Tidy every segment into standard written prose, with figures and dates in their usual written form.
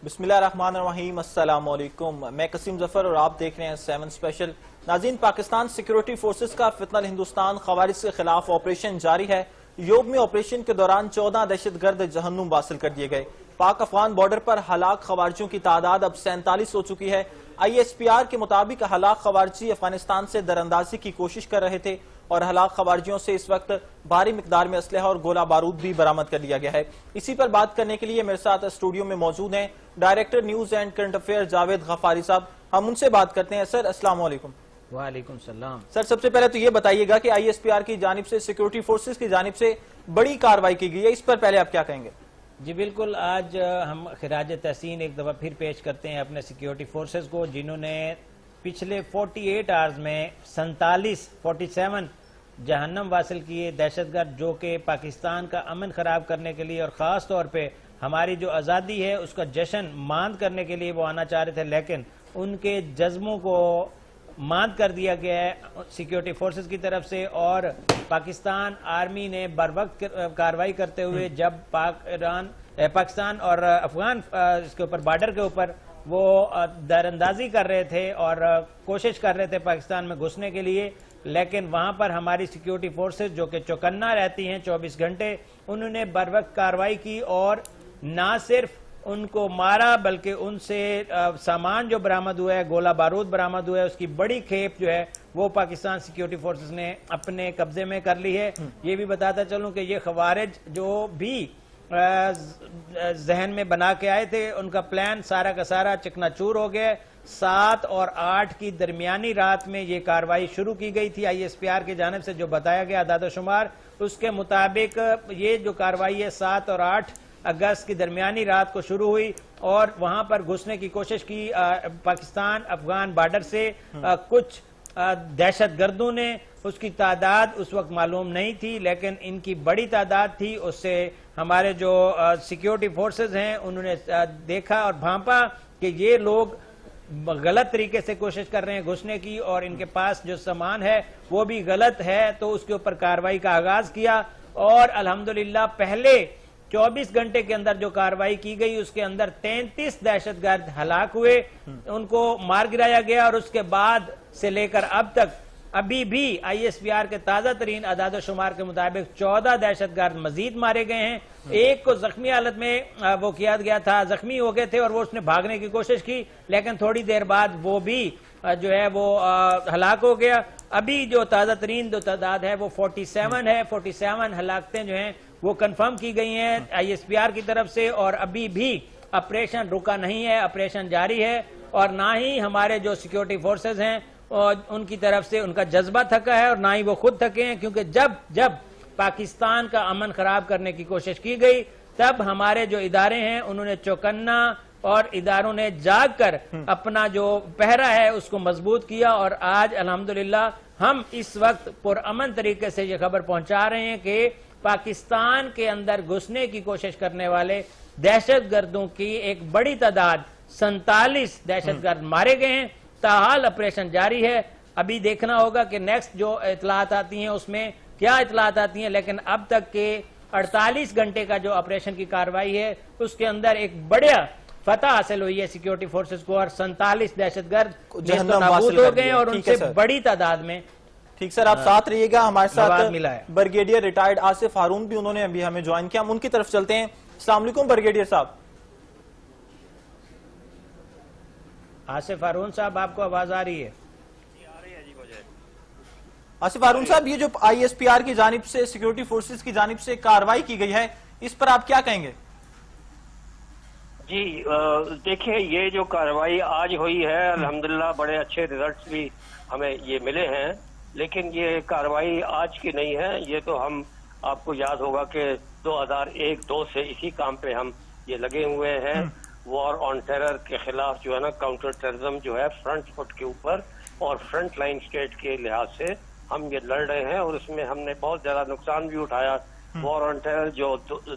بسم اللہ الرحمن الرحیم، السلام علیکم۔ میں قسیم ظفر اور آپ دیکھ رہے ہیں 7 اسپیشل۔ ناظرین، پاکستان سیکیورٹی فورسز کا فتنہ ہندوستان خوارج کے خلاف آپریشن جاری ہے۔ یوم آپریشن کے دوران 14 دہشت گرد جہنم واصل کر دیے گئے۔ پاک افغان بارڈر پر ہلاک خوارجوں کی تعداد اب 47 ہو چکی ہے۔ ISPR کے مطابق ہلاک خوارجی افغانستان سے دراندازی کی کوشش کر رہے تھے اور ہلاک خوارجیوں سے اس وقت بھاری مقدار میں اسلحہ اور گولہ بارود بھی برآمد کر لیا گیا ہے۔ اسی پر بات کرنے کے لیے میرے ساتھ اسٹوڈیو میں موجود ہیں director news and current affair Javed Ghaffari صاحب۔ ہم ان سے بات کرتے ہیں۔ سر السلام علیکم۔ وعلیکم السلام۔ سر سب سے پہلے تو یہ بتائیے گا کہ ISPR کی جانب سے سیکیورٹی فورسز کی جانب سے بڑی کارروائی کی گئی ہے، اس پر پہلے آپ کیا کہیں گے؟ جی بالکل، آج ہم خراج تحسین ایک دفعہ پھر پیش کرتے ہیں اپنے سیکیورٹی فورسز کو، جنہوں نے پچھلے 48 آورز میں 47 جہنم واصل کیے دہشت گرد، جو کہ پاکستان کا امن خراب کرنے کے لیے اور خاص طور پہ ہماری جو آزادی ہے اس کا جشن ماند کرنے کے لیے وہ آنا چاہ رہے تھے، لیکن ان کے جذبوں کو ماند کر دیا گیا ہے سیکیورٹی فورسز کی طرف سے، اور پاکستان آرمی نے بروقت کارروائی کرتے ہوئے جب پاکستان اور افغان اس کے اوپر بارڈر کے اوپر وہ دراندازی کر رہے تھے اور کوشش کر رہے تھے پاکستان میں گھسنے کے لیے، لیکن وہاں پر ہماری سیکیورٹی فورسز جو کہ چوکنا رہتی ہیں 24 گھنٹے، انہوں نے بروقت کارروائی کی اور نہ صرف ان کو مارا بلکہ ان سے سامان جو برآمد ہوا ہے، گولہ بارود برآمد ہوا ہے، اس کی بڑی کھیپ جو ہے وہ پاکستان سیکیورٹی فورسز نے اپنے قبضے میں کر لی ہے۔ یہ بھی بتاتا چلوں کہ یہ خوارج جو بھی ذہن میں بنا کے آئے تھے، ان کا پلان سارا کا سارا چکنا چور ہو گیا۔ 7 اور 8 کی درمیانی رات میں یہ کارروائی شروع کی گئی تھی ISPR کی جانب سے، جو بتایا گیا اعداد و شمار اس کے مطابق یہ جو کارروائی ہے 7 اور 8 اگست کی درمیانی رات کو شروع ہوئی اور وہاں پر گھسنے کی کوشش کی پاکستان افغان بارڈر سے کچھ دہشت گردوں نے۔ اس کی تعداد اس وقت معلوم نہیں تھی، لیکن ان کی بڑی تعداد تھی۔ اس سے ہمارے جو سیکیورٹی فورسز ہیں انہوں نے دیکھا اور بھانپا کہ یہ لوگ غلط طریقے سے کوشش کر رہے ہیں گھسنے کی اور ان کے پاس جو سامان ہے وہ بھی غلط ہے، تو اس کے اوپر کارروائی کا آغاز کیا اور الحمدللہ پہلے 24 گھنٹے کے اندر جو کارروائی کی گئی اس کے اندر 33 دہشت گرد ہلاک ہوئے، ان کو مار گرایا گیا، اور اس کے بعد سے لے کر اب تک ابھی بھی ISPR کے تازہ ترین اعداد و شمار کے مطابق 14 دہشت گرد مزید مارے گئے ہیں۔ ایک کو زخمی حالت میں وہ کیا گیا تھا، زخمی ہو گئے تھے اور وہ اس نے بھاگنے کی کوشش کی، لیکن تھوڑی دیر بعد وہ بھی جو ہے وہ ہلاک ہو گیا۔ ابھی جو تازہ ترین جو تعداد ہے وہ 47 ہے۔ 47 ہلاکتیں جو ہیں وہ کنفرم کی گئی ہیں ISPR کی طرف سے، اور ابھی بھی آپریشن رکا نہیں ہے، آپریشن جاری ہے، اور نہ ہی ہمارے جو سیکیورٹی فورسز ہیں ان کی طرف سے ان کا جذبہ تھکا ہے اور نہ ہی وہ خود تھکے ہیں، کیونکہ جب پاکستان کا امن خراب کرنے کی کوشش کی گئی تب ہمارے جو ادارے ہیں انہوں نے چوکنا اور اداروں نے جاگ کر اپنا جو پہرا ہے اس کو مضبوط کیا، اور آج الحمدللہ ہم اس وقت پرامن طریقے سے یہ خبر پہنچا رہے ہیں کہ پاکستان کے اندر گھسنے کی کوشش کرنے والے دہشت گردوں کی ایک بڑی تعداد 47 دہشت گرد مارے گئے ہیں۔ تاحال آپریشن جاری ہے، ابھی دیکھنا ہوگا کہ نیکسٹ جو اطلاعات آتی ہیں اس میں کیا اطلاعات آتی ہیں، لیکن اب تک کے 48 گھنٹے کا جو آپریشن کی کارروائی ہے اس کے اندر ایک بڑا فتح حاصل ہوئی ہے سیکیورٹی فورسز کو، اور 47 دہشت گرد نابود ہو گئے اور ان سے بڑی تعداد میں۔ ٹھیک سر، آپ ساتھ رہیے گا۔ ہمارے ساتھ برگیڈیئر ریٹائرڈ آصف ہارون بھی انہوں نے ابھی ہمیں جوائن کیا، ہم ان کی طرف چلتے ہیں۔ السلام علیکم برگیڈیئر صاحب۔ آصف ہارون صاحب آپ کو آواز آ رہی ہے؟ آصف ہارون صاحب، یہ جو ISPR کی جانب سے سیکیورٹی فورسز کی جانب سے کارروائی کی گئی ہے اس پر آپ کیا کہیں گے؟ جی دیکھیں، یہ جو کارروائی آج ہوئی ہے الحمدللہ بڑے اچھے ریزلٹس بھی ہمیں یہ ملے ہیں، لیکن یہ کارروائی آج کی نہیں ہے، یہ تو ہم آپ کو یاد ہوگا کہ 2001-2 سے اسی کام پہ ہم یہ لگے ہوئے ہیں۔ وار آن ٹیرر کے خلاف جو ہے نا، کاؤنٹر ٹیررزم جو ہے فرنٹ فٹ کے اوپر اور فرنٹ لائن سٹیٹ کے لحاظ سے ہم یہ لڑ رہے ہیں، اور اس میں ہم نے بہت زیادہ نقصان بھی اٹھایا۔ وار آن ٹیرر جو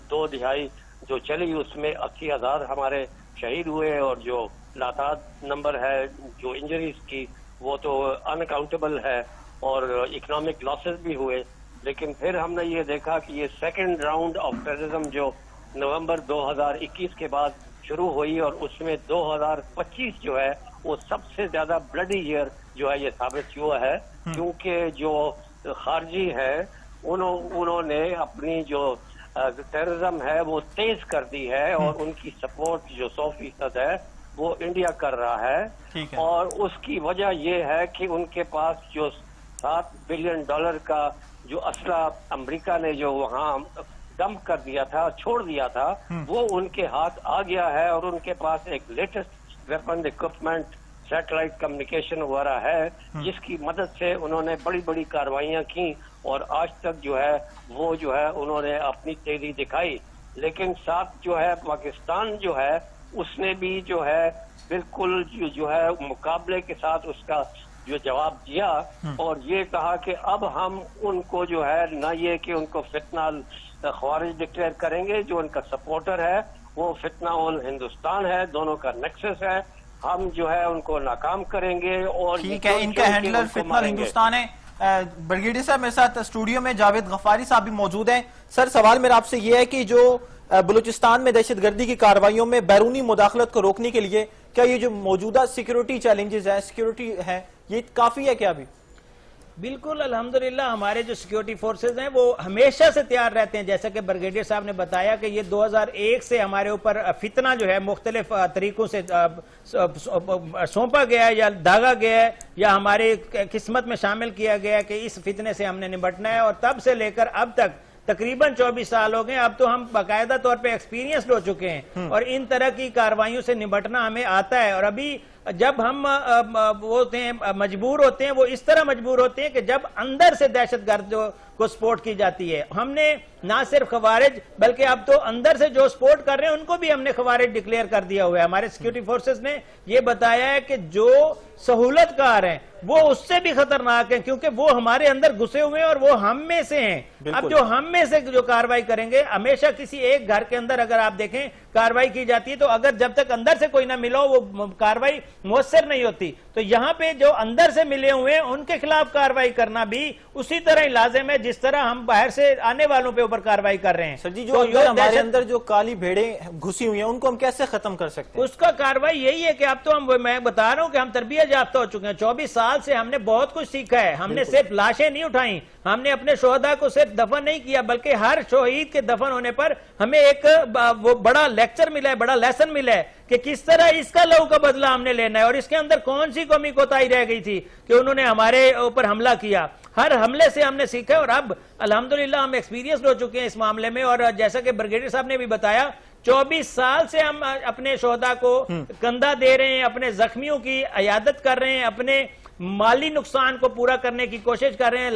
2 دہائی جو چلی اس میں 80,000 ہمارے شہید ہوئے، اور جو لاتعداد نمبر ہے جو انجریز کی وہ تو ان اکاؤنٹیبل ہے، اور اکنامک لاسز بھی ہوئے۔ لیکن پھر ہم نے یہ دیکھا کہ یہ سیکنڈ راؤنڈ آف ٹیررزم جو نومبر 2021 کے بعد شروع ہوئی اور اس میں 2025 جو ہے وہ سب سے زیادہ بلڈی ایئر جو ہے یہ ثابت ہوا ہے، کیونکہ جو خارجی ہے انہوں نے اپنی جو ٹیررزم ہے وہ تیز کر دی ہے، اور ان کی سپورٹ جو 100% ہے وہ انڈیا کر رہا ہے، اور اس کی وجہ یہ ہے کہ ان کے پاس جو $7 بلین کا جو اسلحہ امریکہ نے جو وہاں ڈمپ کر دیا تھا، چھوڑ دیا تھا، وہ ان کے ہاتھ آ گیا ہے، اور ان کے پاس ایک latest weapon equipment satellite communication وغیرہ ہے، جس کی مدد سے انہوں نے بڑی بڑی کارروائیاں کی، اور آج تک جو ہے وہ جو ہے انہوں نے اپنی تیزی دکھائی۔ لیکن ساتھ جو ہے پاکستان جو ہے اس نے بھی جو ہے بالکل جو ہے مقابلے کے ساتھ اس کا جو جواب دیا، اور یہ کہا کہ اب ہم ان کو جو ہے نہ یہ کہ ان کو فتنہ خوارج ڈکلیئر کریں گے، جو ان کا سپورٹر ہے وہ فتنہ ہندوستان ہے، دونوں کا نیکسس ہے، ہم جو ہے ان کو ناکام کریں گے، اور ٹھیک ہے، ان کا ہینڈلر فتنہ ہندوستان ہے۔ بریگیڈیئر صاحب میرے ساتھ اسٹوڈیو میں جاوید غفاری صاحب بھی موجود ہیں۔ سر، سوال میرا آپ سے یہ ہے کہ جو بلوچستان میں دہشت گردی کی کارروائیوں میں بیرونی مداخلت کو روکنے کے لیے کیا یہ جو موجودہ سیکیورٹی چیلنجز ہیں، سیکیورٹی ہے، یہ کافی ہے کیا ابھی؟ بالکل الحمدللہ ہمارے جو سیکیورٹی فورسز ہیں وہ ہمیشہ سے تیار رہتے ہیں، جیسا کہ بریگیڈیئر صاحب نے بتایا کہ یہ 2001 سے ہمارے اوپر فتنہ جو ہے مختلف طریقوں سے سونپا گیا ہے یا داغا گیا ہے یا ہماری قسمت میں شامل کیا گیا ہے کہ اس فتنے سے ہم نے نمٹنا ہے، اور تب سے لے کر اب تک تقریباً 24 سال ہو گئے، اب تو ہم باقاعدہ طور پہ ایکسپیرینس ہو چکے ہیں، اور ان طرح کی کارروائیوں سے نمٹنا ہمیں آتا ہے۔ اور ابھی جب ہم مجبور ہوتے ہیں، وہ اس طرح مجبور ہوتے ہیں کہ جب اندر سے دہشت گرد کو سپورٹ کی جاتی ہے، ہم نے نہ صرف خوارج بلکہ اب تو اندر سے جو سپورٹ کر رہے ہیں ان کو بھی ہم نے خوارج ڈکلیئر کر دیا ہوا ہے۔ ہمارے سیکیورٹی فورسز نے یہ بتایا ہے کہ جو سہولت کار ہیں وہ اس سے بھی خطرناک ہیں، کیونکہ وہ ہمارے اندر گھسے ہوئے ہیں اور وہ ہم میں سے ہیں۔ اب جو ہم میں سے جو کاروائی کریں گے، ہمیشہ کسی ایک گھر کے اندر اگر آپ دیکھیں کاروائی کی جاتی ہے تو اگر جب تک اندر سے کوئی نہ ملا ہو وہ کاروائی مؤثر نہیں ہوتی، تو یہاں پہ جو اندر سے ملے ہوئے ہیں ان کے خلاف کاروائی کرنا بھی اسی طرح ہی لازم ہے جس طرح ہم باہر سے آنے والوں پہ اوپر کاروائی کر رہے ہیں۔ سر جی، جو ہمارے اندر جو کالی بھیڑیں گھسی ہوئی ہیں ان کو ہم کیسے ختم کر سکتے ہیں؟ اس کا کاروائی یہی ہے کہ اب تو میں بتا رہا ہوں کہ ہم تربیت یافتہ ہو چکے ہیں، 24 سال سے ہم نے بہت کچھ سیکھا ہے، ہم نے صرف لاشیں نہیں اٹھائیں، ہم نے اپنے شہداء کو صرف دفن نہیں کیا بلکہ ہر شہید کے دفن ہونے پر ہمیں ایک وہ بڑا لیکچر ملا ہے، بڑا لیسن ملا ہے کہ کس طرح اس کا لہو کا بدلہ ہم نے لینا ہے، اور اس کے اندر کون سی کمی کوتاہی رہ گئی تھی کہ انہوں نے ہمارے اوپر حملہ کیا۔ ہر حملے سے ہم نے سیکھا، اور اب الحمدللہ ہم ایکسپیرینس ہو چکے ہیں اس معاملے میں، اور جیسا کہ بریگیڈیئر صاحب نے بھی بتایا 24 سال سے ہم اپنے شہداء کو کندھا دے رہے ہیں، اپنے زخمیوں کی عیادت کر رہے ہیں، اپنے مالی نقصان کو پورا کرنے کی کوشش کر رہے ہیں،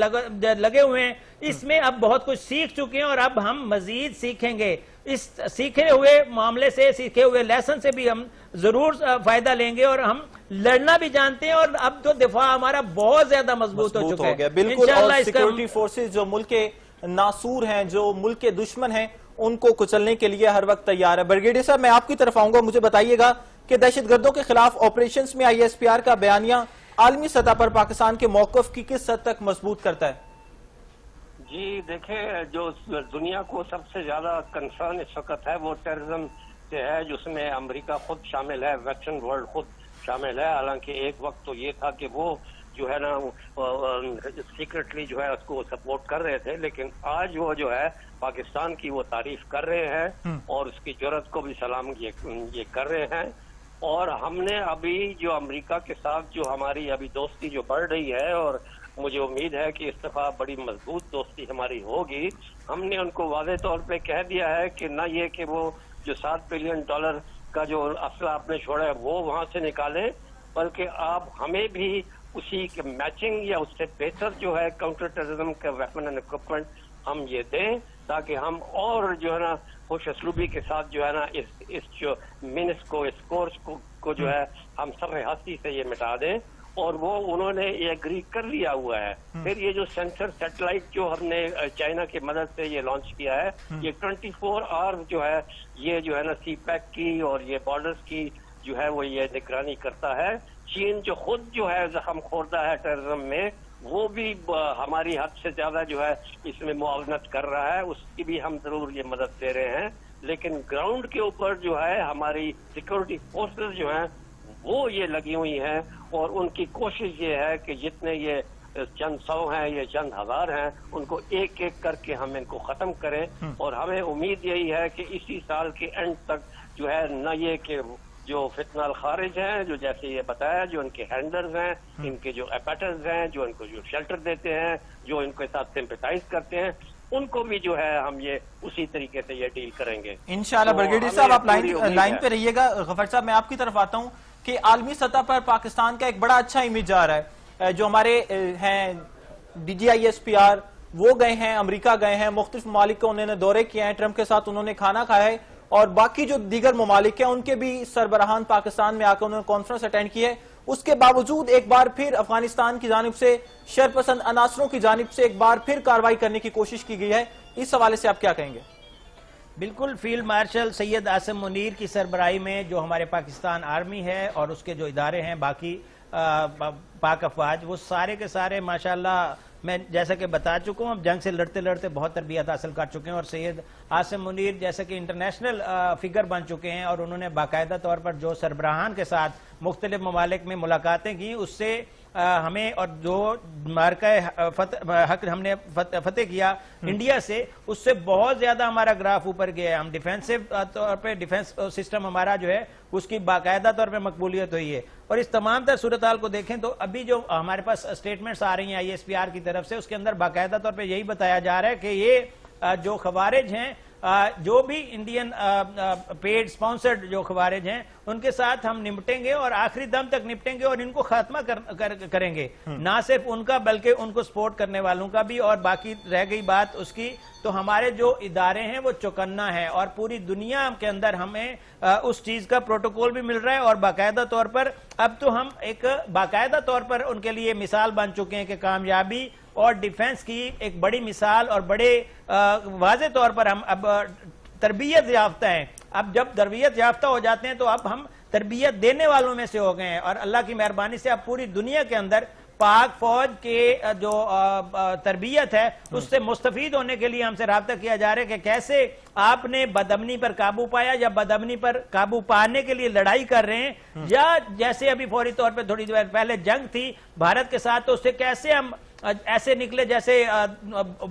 لگے ہوئے ہیں۔ اس میں اب بہت کچھ سیکھ چکے ہیں، اور اب ہم مزید سیکھیں گے۔ اس سیکھے ہوئے معاملے سے، سیکھے ہوئے لیسن سے بھی ہم ضرور فائدہ لیں گے، اور ہم لڑنا بھی جانتے ہیں، اور اب تو دفاع ہمارا بہت زیادہ مضبوط ہو چکا ہے۔ بالکل، اور سیکیورٹی فورسز جو ملک کے ناصور ہیں، جو ملک کے دشمن ہیں، ان کو کچلنے کے لیے ہر وقت تیار ہے۔ بریگیڈیئر صاحب، میں آپ کی طرف آؤں گا، مجھے بتائیے گا کہ دہشت گردوں کے خلاف آپریشنز میں ISPR کا بیانیہ عالمی سطح پر پاکستان کے موقف کی کس حد تک مضبوط کرتا ہے؟ جی دیکھیں، جو دنیا کو سب سے زیادہ کنسرن اس وقت ہے وہ ٹیررزم سے ہے، جس میں امریکہ خود شامل ہے، ویسٹرن ورلڈ خود شامل ہے۔ حالانکہ ایک وقت تو یہ تھا کہ وہ جو ہے نا سیکرٹلی جو ہے اس کو سپورٹ کر رہے تھے، لیکن آج وہ جو ہے پاکستان کی وہ تعریف کر رہے ہیں اور اس کی جرأت کو بھی سلام یہ کر رہے ہیں۔ اور ہم نے ابھی جو امریکہ کے ساتھ جو ہماری ابھی دوستی جو بڑھ رہی ہے، اور مجھے امید ہے کہ اس دفعہ بڑی مضبوط دوستی ہماری ہوگی، ہم نے ان کو واضح طور پہ کہہ دیا ہے کہ نہ یہ کہ وہ جو $7 بلین کا جو اسلحہ آپ نے چھوڑا ہے وہ وہاں سے نکالیں، بلکہ آپ ہمیں بھی اسی کے میچنگ یا اس سے بہتر جو ہے کاؤنٹر ٹیررزم کا ویپن اینڈ اکوپمنٹ ہم یہ دیں، تاکہ ہم اور جو ہے نا خوش اسلوبی کے ساتھ جو ہے نا اس جو مینس کو، اس کورس کو جو ہے ہم سب ہستی سے یہ مٹا دیں۔ اور وہ انہوں نے یہ ایگری کر لیا ہوا ہے۔ پھر یہ جو سینسر سیٹلائٹ جو ہم نے چائنا کی مدد سے یہ لانچ کیا ہے، یہ 24 آورز جو ہے یہ جو ہے نا سی پیک کی اور یہ بارڈرز کی جو ہے وہ یہ نگرانی کرتا ہے۔ چین جو خود جو ہے زخم خوردہ ہے ٹیررزم میں، وہ بھی ہماری حد سے زیادہ جو ہے اس میں معاونت کر رہا ہے، اس کی بھی ہم ضرور یہ مدد دے رہے ہیں۔ لیکن گراؤنڈ کے اوپر جو ہے ہماری سیکورٹی فورسز جو ہیں وہ یہ لگی ہوئی ہیں، اور ان کی کوشش یہ ہے کہ جتنے یہ چند سو ہیں یا چند ہزار ہیں ان کو ایک ایک کر کے ہم ان کو ختم کریں، اور ہمیں امید یہی ہے کہ اسی سال کے اینڈ تک جو ہے نہ یہ کہ جو فتنہ الخارج ہیں، جو جیسے یہ بتایا، جو ان کے ہینڈلرز ہیں، ان کے جو اپیٹرز ہیں، جو ان کو جو شیلٹر دیتے ہیں، جو ان کے ساتھ سمپیٹائز کرتے ہیں، ان کو بھی جو ہے ہم یہ اسی طریقے سے یہ ڈیل کریں گے انشاءاللہ۔ بریگیڈیئر صاحب آپ لائن پہ رہیے گا۔ غفار صاحب میں آپ کی طرف آتا ہوں کہ عالمی سطح پر پاکستان کا ایک بڑا اچھا امیج آ رہا ہے، جو ہمارے ہیں DGISPR وہ گئے ہیں، امریکہ گئے ہیں، مختلف ممالک کو انہوں نے دورے کیے ہیں، ٹرمپ کے ساتھ انہوں نے کھانا کھایا ہے، اور باقی جو دیگر ممالک ہیں ان کے بھی سربراہان پاکستان میں آ کر انہوں نے کانفرنس اٹینڈ کی ہے۔ اس کے باوجود ایک بار پھر افغانستان کی جانب سے شرپسند عناصروں کی جانب سے ایک بار پھر کارروائی کرنے کی کوشش کی گئی ہے، اس حوالے سے آپ کیا کہیں گے؟ بالکل، فیلڈ مارشل سید عاصم منیر کی سربراہی میں جو ہمارے پاکستان آرمی ہے اور اس کے جو ادارے ہیں باقی پاک افواج، وہ سارے کے سارے ماشاءاللہ میں جیسا کہ بتا چکا ہوں، اب جنگ سے لڑتے لڑتے بہت تربیت حاصل کر چکے ہیں، اور سید عاصم منیر جیسا کہ انٹرنیشنل فگر بن چکے ہیں، اور انہوں نے باقاعدہ طور پر جو سربراہان کے ساتھ مختلف ممالک میں ملاقاتیں کی، اس سے ہمیں اور جو مارکہ حق ہم نے فتح کیا انڈیا سے، اس سے بہت زیادہ ہمارا گراف اوپر گیا ہے۔ ہم ڈیفینسو طور پہ ڈیفینس سسٹم ہمارا جو ہے اس کی باقاعدہ طور پہ مقبولیت ہوئی ہے، اور اس تمام تر صورتحال کو دیکھیں تو ابھی جو ہمارے پاس اسٹیٹمنٹس آ رہی ہیں ISPR کی طرف سے، اس کے اندر باقاعدہ طور پہ یہی بتایا جا رہا ہے کہ یہ جو خوارج ہیں، جو بھی انڈین پیڈ سپانسرڈ جو خوارج ہیں ان کے ساتھ ہم نمٹیں گے، اور آخری دم تک نمٹیں گے، اور ان کو خاتمہ کریں گے، نہ صرف ان کا بلکہ ان کو سپورٹ کرنے والوں کا بھی۔ اور باقی رہ گئی بات اس کی، تو ہمارے جو ادارے ہیں وہ چوکنا ہیں، اور پوری دنیا کے اندر ہمیں اس چیز کا پروٹوکول بھی مل رہا ہے، اور باقاعدہ طور پر اب تو ہم ایک باقاعدہ طور پر ان کے لیے مثال بن چکے ہیں کہ کامیابی اور ڈیفنس کی ایک بڑی مثال، اور بڑے واضح طور پر ہم اب تربیت یافتہ ہیں۔ اب جب تربیت یافتہ ہو جاتے ہیں تو اب ہم تربیت دینے والوں میں سے ہو گئے ہیں، اور اللہ کی مہربانی سے اب پوری دنیا کے اندر پاک فوج کے جو تربیت ہے اس سے مستفید ہونے کے لیے ہم سے رابطہ کیا جا رہا ہے کہ کیسے آپ نے بدامنی پر قابو پایا، یا بدامنی پر قابو پانے کے لیے لڑائی کر رہے ہیں، یا جیسے ابھی فوری طور پہ تھوڑی دیر پہلے جنگ تھی بھارت کے ساتھ، تو اس سے کیسے ہم ایسے نکلے جیسے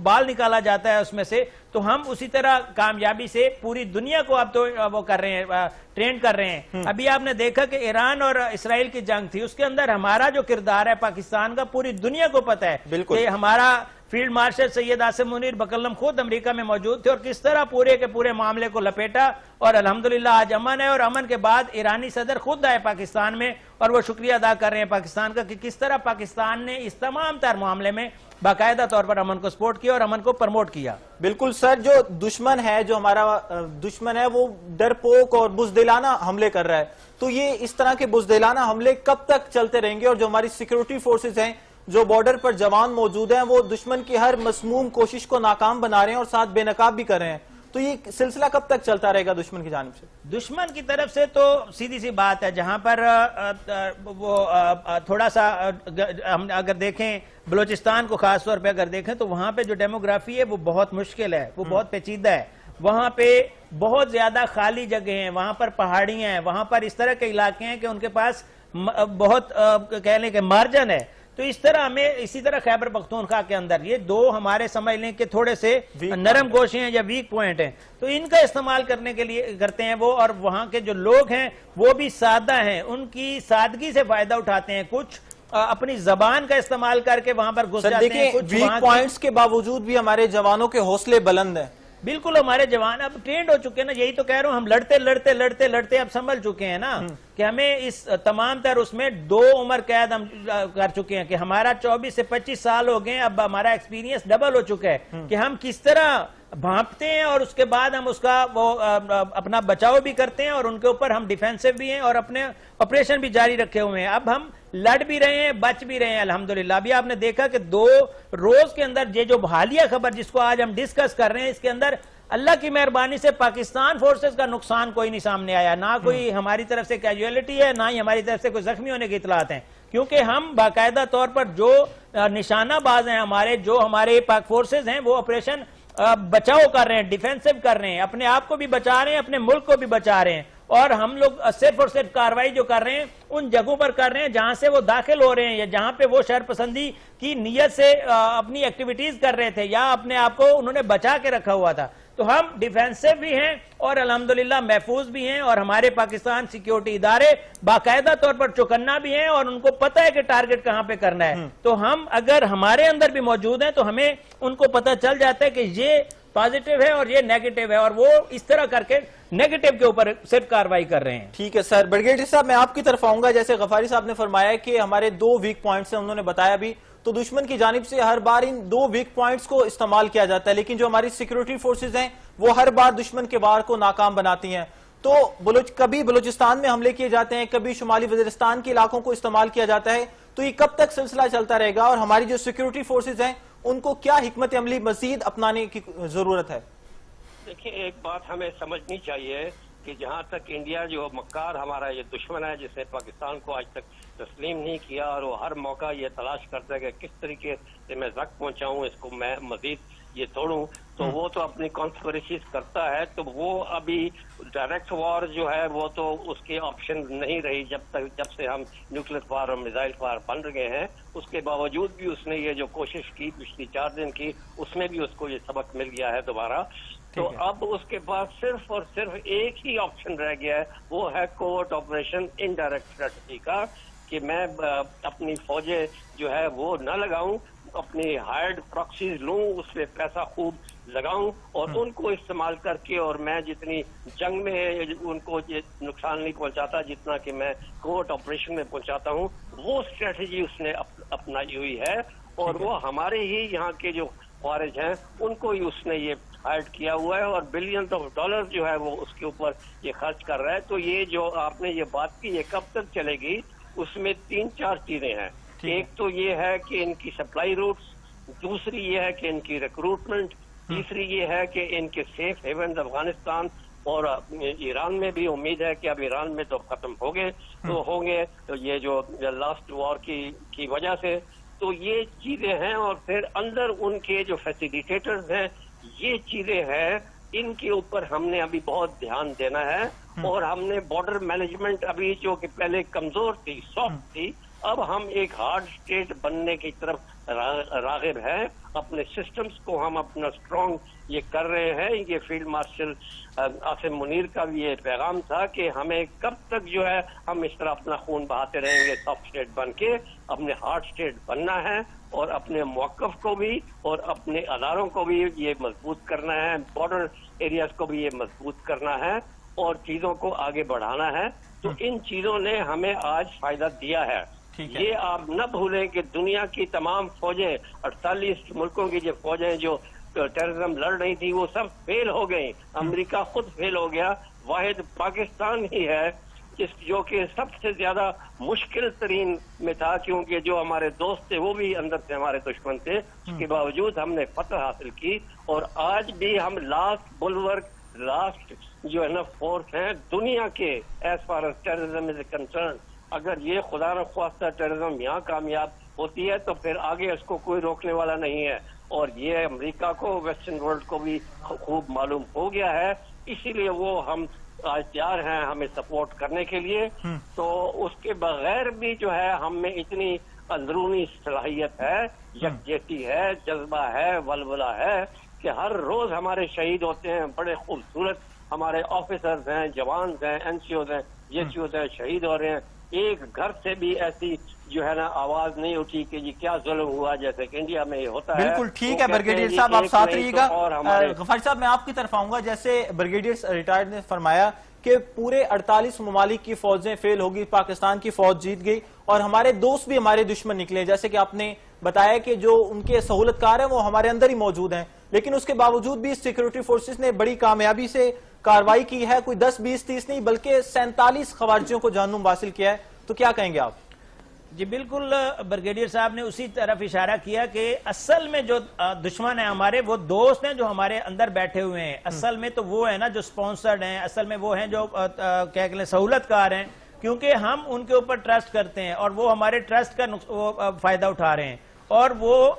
بال نکالا جاتا ہے اس میں سے، تو ہم اسی طرح کامیابی سے پوری دنیا کو اب تو وہ کر رہے ہیں، ٹرین کر رہے ہیں۔ ابھی آپ نے دیکھا کہ ایران اور اسرائیل کی جنگ تھی، اس کے اندر ہمارا جو کردار ہے پاکستان کا پوری دنیا کو پتہ ہے کہ ہمارا فیلڈ مارشل سید عاصم منیر بکلم خود امریکہ میں موجود تھے، اور کس طرح پورے کے پورے معاملے کو لپیٹا، اور الحمدللہ آج امن ہے، اور امن کے بعد ایرانی صدر خود آئے پاکستان میں، اور وہ شکریہ ادا کر رہے ہیں پاکستان کا کہ کس طرح پاکستان نے اس تمام تر معاملے میں باقاعدہ طور پر امن کو سپورٹ کیا اور امن کو پرموٹ کیا۔ بالکل سر، جو دشمن ہے، جو ہمارا دشمن ہے، وہ ڈرپوک اور بزدلانہ حملے کر رہا ہے، تو یہ اس طرح کے بزدلانہ حملے کب تک چلتے رہیں گے؟ اور جو ہماری سیکیورٹی فورسز ہیں، جو بارڈر پر جوان موجود ہیں، وہ دشمن کی ہر مسموم کوشش کو ناکام بنا رہے ہیں اور ساتھ بے نقاب بھی کر رہے ہیں، تو یہ سلسلہ کب تک چلتا رہے گا دشمن کی جانب سے؟ دشمن کی طرف سے تو سیدھی سی بات ہے، جہاں پر وہ تھوڑا سا ہم اگر دیکھیں بلوچستان کو خاص طور پہ اگر دیکھیں تو وہاں پہ جو ڈیموگرافی ہے وہ بہت مشکل ہے، وہ بہت پیچیدہ ہے، وہاں پہ بہت زیادہ خالی جگہ ہیں، وہاں پر پہاڑیاں ہیں، وہاں پر اس طرح کے علاقے ہیں کہ ان کے پاس بہت کہہ لیں کہ مارجن ہے۔ تو اس طرح ہمیں اسی طرح خیبر پختونخوا کے اندر یہ دو ہمارے سمجھ لیں کہ تھوڑے سے نرم گوشے ہیں یا ویک پوائنٹ ہیں، تو ان کا استعمال کرنے کے لیے کرتے ہیں وہ، اور وہاں کے جو لوگ ہیں وہ بھی سادہ ہیں، ان کی سادگی سے فائدہ اٹھاتے ہیں، کچھ اپنی زبان کا استعمال کر کے وہاں پر گھس جاتے ہیں۔ کچھ ویک پوائنٹس کے باوجود بھی ہمارے جوانوں کے حوصلے بلند ہیں۔ بالکل، ہمارے جوان اب ٹرینڈ ہو چکے ہیں نا، یہی تو کہہ رہا ہوں، ہم لڑتے اب سنبھل چکے ہیں نا، کہ ہمیں اس تمام تر اس میں 2 عمر قید ہم کر چکے ہیں، کہ ہمارا 24 سے 25 سال ہو گئے، اب ہمارا ایکسپیرینس ڈبل ہو چکا ہے کہ ہم کس طرح بھانپتے ہیں، اور اس کے بعد ہم اس کا وہ اپنا بچاؤ بھی کرتے ہیں، اور ان کے اوپر ہم ڈیفینسو بھی ہیں، اور اپنے آپریشن بھی جاری رکھے ہوئے ہیں۔ اب ہم لڑ بھی رہے ہیں، بچ بھی رہے ہیں الحمدللہ۔ ابھی آپ نے دیکھا کہ 2 روز کے اندر یہ جو حالیہ خبر جس کو آج ہم ڈسکس کر رہے ہیں، اس کے اندر اللہ کی مہربانی سے پاکستان فورسز کا نقصان کوئی نہیں سامنے آیا، نہ کوئی ہماری طرف سے کیجویلٹی ہے، نہ ہی ہماری طرف سے کوئی زخمی ہونے کی اطلاعات ہیں، کیونکہ ہم باقاعدہ طور پر جو نشانہ باز ہیں ہمارے، جو ہمارے پاک فورسز ہیں، وہ آپریشن بچاؤ کر رہے ہیں, ڈیفینسو کر رہے ہیں, اپنے آپ کو بھی بچا رہے ہیں, اپنے ملک کو بھی بچا رہے ہیں. اور ہم لوگ صرف اور صرف کاروائی جو کر رہے ہیں ان جگہوں پر کر رہے ہیں جہاں سے وہ داخل ہو رہے ہیں, یا جہاں پہ وہ شہر پسندی کی نیت سے اپنی ایکٹیویٹیز کر رہے تھے, یا اپنے آپ کو انہوں نے بچا کے رکھا ہوا تھا. تو ہم ڈیفینسو بھی ہیں اور الحمدللہ محفوظ بھی ہیں, اور ہمارے پاکستان سیکیورٹی ادارے باقاعدہ طور پر چوکنا بھی ہیں, اور ان کو پتہ ہے کہ ٹارگٹ کہاں پہ کرنا ہے. تو ہم اگر ہمارے اندر بھی موجود ہیں تو ہمیں ان کو پتہ چل جاتا ہے کہ یہ پازیٹیو ہے اور یہ نیگیٹو ہے, اور وہ اس طرح کر کے نیگیٹو کے اوپر صرف کاروائی کر رہے ہیں. ٹھیک ہے سر. بریگیڈیئر صاحب میں آپ کی طرف آؤں گا. جیسے غفاری صاحب نے فرمایا کہ ہمارے 2 ویک پوائنٹس ہیں, انہوں نے بتایا بھی, تو دشمن کی جانب سے ہر بار ان 2 ویک پوائنٹس کو استعمال کیا جاتا ہے, لیکن جو ہماری سیکیورٹی فورسز ہیں وہ ہر بار دشمن کے وار کو ناکام بناتی ہیں. تو کبھی بلوچستان میں حملے کیے جاتے ہیں, کبھی شمالی وزیرستان کے علاقوں کو استعمال کیا جاتا ہے, تو یہ کب تک سلسلہ چلتا رہے گا, اور ہماری جو سیکیورٹی فورسز ہیں ان کو کیا حکمت عملی مزید اپنانے کی ضرورت ہے؟ دیکھیں, ایک بات ہمیں سمجھنی چاہیے کہ جہاں تک انڈیا جو مکار ہمارا یہ دشمن ہے جس نے پاکستان کو آج تک تسلیم نہیں کیا, اور وہ ہر موقع یہ تلاش کرتا ہے کہ کس طریقے سے میں زخم پہنچاؤں, اس کو میں مزید یہ توڑوں, تو وہ تو اپنی کانسپریسیز کرتا ہے. تو وہ ابھی ڈائریکٹ وار جو ہے وہ تو اس کی آپشن نہیں رہی جب سے ہم نیوکلیر وار اور میزائل وار بن رہے ہیں. اس کے باوجود بھی اس نے یہ جو کوشش کی پچھلی 4 دن کی, اس میں بھی اس کو یہ سبق مل گیا ہے دوبارہ. تو اب اس کے بعد صرف اور صرف ایک ہی آپشن رہ گیا ہے, وہ ہے کوورٹ آپریشن انڈائریکٹ اسٹریٹجی کا, کہ میں اپنی فوجیں جو ہے وہ نہ لگاؤں, اپنی ہائرڈ پراکسیز لوں, اس پہ پیسہ خوب لگاؤں, اور ان کو استعمال کر کے, اور میں جتنی جنگ میں ان کو نقصان نہیں پہنچاتا جتنا کہ میں کوورٹ آپریشن میں پہنچاتا ہوں, وہ اسٹریٹجی اس نے اپنائی ہوئی ہے. اور وہ ہمارے ہی یہاں کے جو خوارج ہیں ان کو ہی اس نے یہ ہائڈ کیا ہوا ہے, اور بلینز آف ڈالر جو ہے وہ اس کے اوپر یہ خرچ کر رہا ہے. تو یہ جو آپ نے یہ بات کی, یہ کب تک چلے گی, اس میں 3-4 چیزیں ہیں. ایک تو یہ ہے کہ ان کی سپلائی روٹس, دوسری یہ ہے کہ ان کی ریکروٹمنٹ, تیسری یہ ہے کہ ان کے سیف ہیونز افغانستان اور ایران میں بھی. امید ہے کہ اب ایران میں تو ختم ہو گئے تو ہوں گے یہ جو لاسٹ وار کی وجہ سے. تو یہ چیزیں ہیں, اور پھر اندر ان کے جو فیسیلیٹیٹرز ہیں, یہ چیزیں ہیں, ان کے اوپر ہم نے ابھی بہت دھیان دینا ہے. اور ہم نے بارڈر مینجمنٹ ابھی جو کہ پہلے کمزور تھی, سافٹ تھی, اب ہم ایک ہارڈ اسٹیٹ بننے کی طرف راغب ہے. اپنے سسٹمز کو ہم اپنا سٹرونگ یہ کر رہے ہیں. یہ فیلڈ مارشل عاصم منیر کا بھی یہ پیغام تھا کہ ہمیں کب تک جو ہے ہم اس طرح اپنا خون بہاتے رہیں گے سافٹ اسٹیٹ بن کے, اپنے ہارڈ اسٹیٹ بننا ہے, اور اپنے موقف کو بھی اور اپنے اداروں کو بھی یہ مضبوط کرنا ہے, بارڈر ایریاز کو بھی یہ مضبوط کرنا ہے, اور چیزوں کو آگے بڑھانا ہے. تو ان چیزوں نے ہمیں آج فائدہ دیا ہے. یہ آپ نہ بھولیں کہ دنیا کی تمام فوجیں, 48 ملکوں کی جو فوجیں جو ٹیررزم لڑ رہی تھی, وہ سب فیل ہو گئی. امریکہ خود فیل ہو گیا. واحد پاکستان ہی ہے جو کہ سب سے زیادہ مشکل ترین میں تھا, کیونکہ جو ہمارے دوست تھے وہ بھی اندر سے ہمارے دشمن تھے. اس کے باوجود ہم نے فتح حاصل کی, اور آج بھی ہم لاسٹ بلورک, لاسٹ جو ہے نا فورس ہیں دنیا کے as far as terrorism is concern. اگر یہ خدا نہ خواستہ ٹیررزم یہاں کامیاب ہوتی ہے تو پھر آگے اس کو کوئی روکنے والا نہیں ہے. اور یہ امریکہ کو, ویسٹرن ورلڈ کو بھی خوب معلوم ہو گیا ہے. اسی لیے وہ ہم آج تیار ہیں ہمیں سپورٹ کرنے کے لیے. تو اس کے بغیر بھی جو ہے ہم میں اتنی اندرونی صلاحیت ہے, یکجہتی ہے, جذبہ ہے, ولولہ ہے, کہ ہر روز ہمارے شہید ہوتے ہیں. بڑے خوبصورت ہمارے آفیسرز ہیں, جوانز ہیں, این سی اوز ہیں, جے سی اوز ہیں, شہید ہو رہے ہیں. ایک گھر سے بھی ایسی جو ہے نا آواز نہیں اٹھی کہ یہ کیا ظلم ہوا جیسے کہ انڈیا میں یہ ہوتا ہے. بالکل ٹھیک ہے بریگیڈیئر صاحب, آپ ساتھ رہیے گا. غفاری صاحب میں آپ کی طرف آؤں گا. جیسے بریگیڈیئر ریٹائرڈ نے فرمایا کہ پورے 48 ممالک کی فوجیں فیل ہوگی, پاکستان کی فوج جیت گئی, اور ہمارے دوست بھی ہمارے دشمن نکلے. جیسے کہ آپ نے بتایا کہ جو ان کے سہولت کار ہیں وہ ہمارے اندر ہی موجود ہیں, لیکن اس کے باوجود بھی سیکیورٹی فورسز نے بڑی کامیابی سے کاروائی کی ہے. کوئی 10, 20, 30 نہیں بلکہ 47 خوارجیوں کو جہنم حاصل کیا ہے. تو کیا کہیں گے آپ؟ جی بالکل, بریگیڈیئر صاحب نے اسی طرف اشارہ کیا کہ اصل میں جو دشمن ہیں ہمارے, وہ دوست ہیں جو ہمارے اندر بیٹھے ہوئے ہیں. اصل میں تو وہ ہیں نا جو سپانسرڈ ہیں, اصل میں وہ ہیں جو کیا کہتے ہیں سہولت کار ہیں, کیونکہ ہم ان کے اوپر ٹرسٹ کرتے ہیں اور وہ ہمارے ٹرسٹ کا فائدہ اٹھا رہے ہیں. اور وہ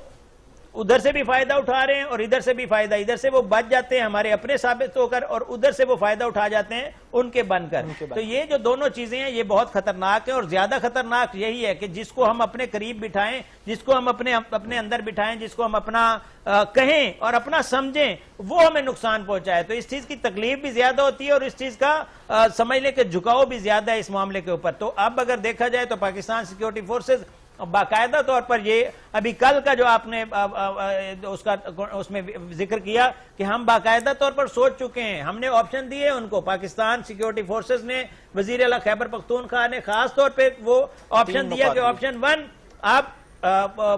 ادھر سے بھی فائدہ اٹھا رہے ہیں اور ادھر سے بھی فائدہ, ادھر سے وہ بچ جاتے ہیں ہمارے اپنے ثابت ہو کر اور ادھر سے وہ فائدہ اٹھا جاتے ہیں ان کے بن کر. تو یہ جو دونوں چیزیں ہیں یہ بہت خطرناک ہیں, اور زیادہ خطرناک یہی ہے کہ جس کو ہم اپنے قریب بٹھائیں, جس کو ہم اپنے اندر بٹھائیں, جس کو ہم اپنا کہیں اور اپنا سمجھیں, وہ ہمیں نقصان پہنچائے. تو اس چیز کی تکلیف بھی زیادہ ہوتی ہے اور اس چیز کا سمجھ لیں کہ جھکاؤ بھی زیادہ ہے اس معاملے کے اوپر. تو اب اگر دیکھا جائے تو پاکستان سیکیورٹی فورسز باقاعدہ طور پر یہ ابھی کل کا جو آپ نے اس میں ذکر کیا کہ ہم باقاعدہ طور پر سوچ چکے ہیں, ہم نے آپشن دیے ان کو, پاکستان سیکیورٹی فورسز نے, وزیر اعلیٰ خیبر پختونخوا نے خاص طور پہ وہ آپشن دیا کہ آپشن 1 آپ